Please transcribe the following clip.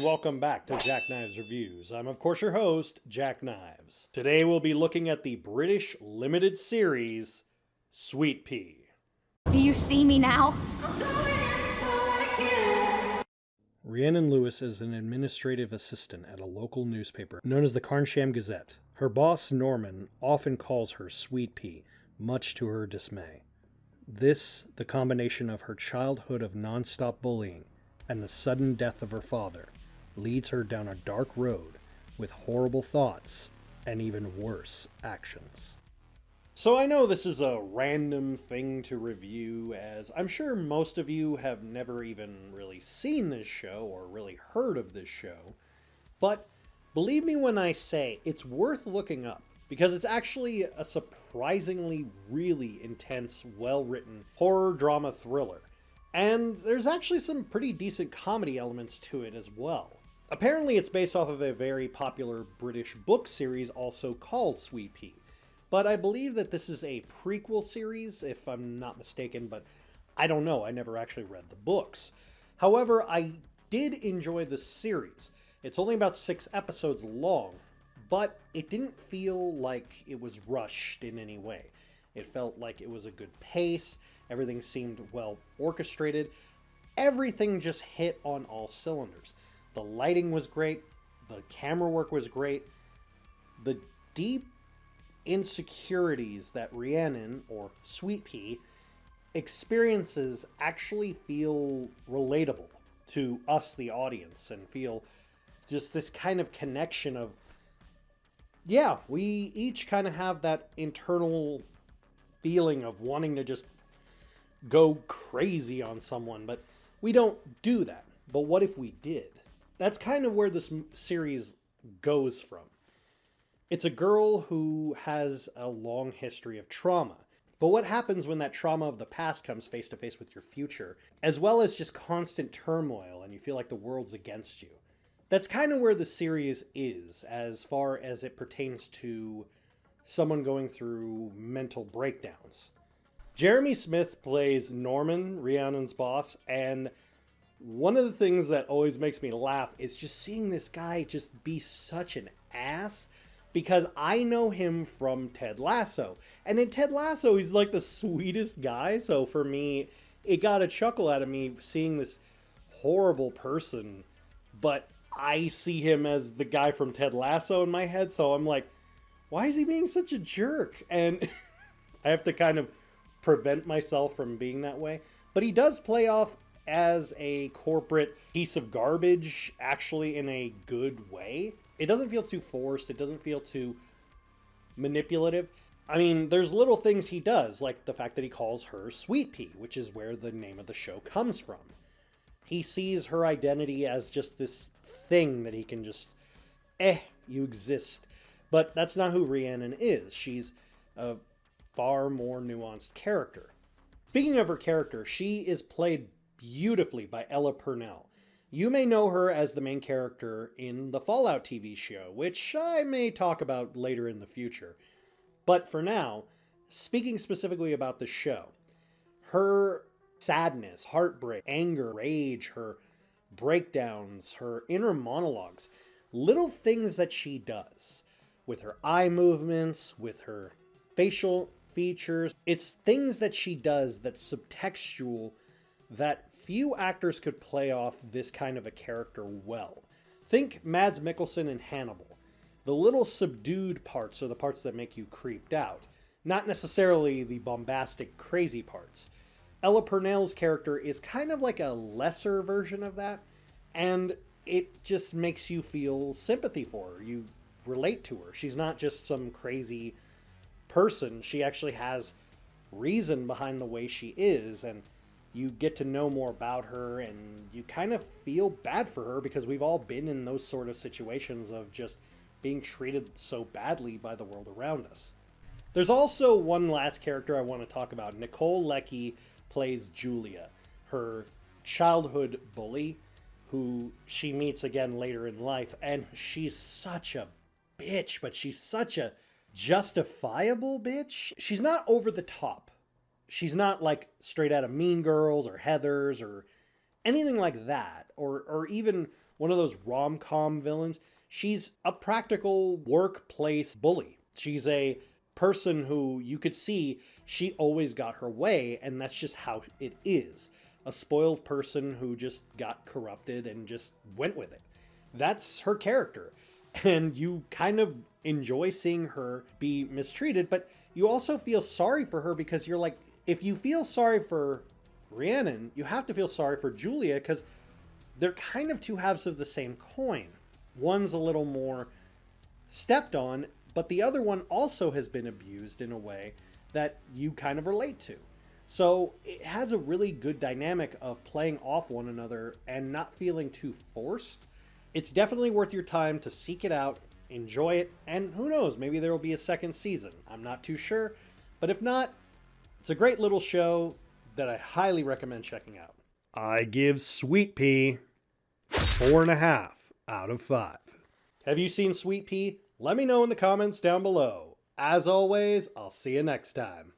welcome back to Jack Knives Reviews. I'm of course your host, Jack Knives. Today we'll be looking at the British limited series, SweetPea. Do you see me now? Rhiannon Lewis is an administrative assistant at a local newspaper known as the Carnsham Gazette. Her boss, Norman, often calls her SweetPea, much to her dismay. This, the combination of her childhood of non-stop bullying and the sudden death of her father, leads her down a dark road with horrible thoughts and even worse actions. So I know this is a random thing to review, as I'm sure most of you have never even really seen this show or really heard of this show, but believe me when I say it's worth looking up, because it's actually a surprisingly really intense, well-written horror drama thriller. And there's actually some pretty decent comedy elements to it as well. Apparently it's based off of a very popular British book series also called SweetPea. But I believe that this is a prequel series, if I'm not mistaken, but I don't know, I never actually read the books. However, I did enjoy the series. It's only about 6 episodes long, but it didn't feel like it was rushed in any way. It felt like it was a good pace, everything seemed well orchestrated, everything just hit on all cylinders. The lighting was great, the camera work was great, the deep insecurities that Rhiannon, or SweetPea, experiences actually feel relatable to us, the audience, and feel just this kind of connection of, yeah, we each kind of have that internal feeling of wanting to just go crazy on someone, but we don't do that. But what if we did? That's kind of where this series goes from. It's a girl who has a long history of trauma. But what happens when that trauma of the past comes face to face with your future, as well as just constant turmoil and you feel like the world's against you? That's kind of where the series is as far as it pertains to someone going through mental breakdowns. Jeremy Smith plays Norman, Rhiannon's boss, and one of the things that always makes me laugh is just seeing this guy just be such an ass, because I know him from Ted Lasso. And in Ted Lasso, he's like the sweetest guy. So for me, it got a chuckle out of me seeing this horrible person, but I see him as the guy from Ted Lasso in my head. So I'm like, why is he being such a jerk? And I have to kind of prevent myself from being that way. But he does play off as a corporate piece of garbage, actually in a good way. It doesn't feel too forced. It doesn't feel too manipulative. I mean, there's little things he does, like the fact that he calls her SweetPea, which is where the name of the show comes from. He sees her identity as just this thing that he can just, you exist. But that's not who Rhiannon is. She's a far more nuanced character. Speaking of her character, she is played beautifully by Ella Purnell. You may know her as the main character in the Fallout TV show, which I may talk about later in the future. But for now, speaking specifically about the show, her sadness, heartbreak, anger, rage, her breakdowns, her inner monologues, little things that she does with her eye movements, with her facial features. It's things that she does that's subtextual, that few actors could play off this kind of a character well. Think Mads Mikkelsen in Hannibal. The little subdued parts are the parts that make you creeped out, not necessarily the bombastic, crazy parts. Ella Purnell's character is kind of like a lesser version of that, and it just makes you feel sympathy for her. You relate to her. She's not just some crazy person. She actually has reason behind the way she is, and you get to know more about her, and you kind of feel bad for her because we've all been in those sort of situations of just being treated so badly by the world around us. There's also one last character I want to talk about. Nicole Leckie plays Julia, her childhood bully, who she meets again later in life, and she's such a bitch, but she's such a justifiable bitch. She's not over the top. She's not like straight out of Mean Girls or Heathers or anything like that, or even one of those rom-com villains. She's a practical workplace bully. She's a person who you could see she always got her way, and that's just how it is. A spoiled person who just got corrupted and just went with it. That's her character. And you kind of enjoy seeing her be mistreated, but you also feel sorry for her because you're like, if you feel sorry for Rhiannon, you have to feel sorry for Julia because they're kind of two halves of the same coin. One's a little more stepped on, but the other one also has been abused in a way that you kind of relate to. So it has a really good dynamic of playing off one another and not feeling too forced. It's definitely worth your time to seek it out, enjoy it, and who knows, maybe there will be a second season. I'm not too sure, but if not, it's a great little show that I highly recommend checking out. I give SweetPea 4.5 out of 5. Have you seen SweetPea? Let me know in the comments down below. As always, I'll see you next time.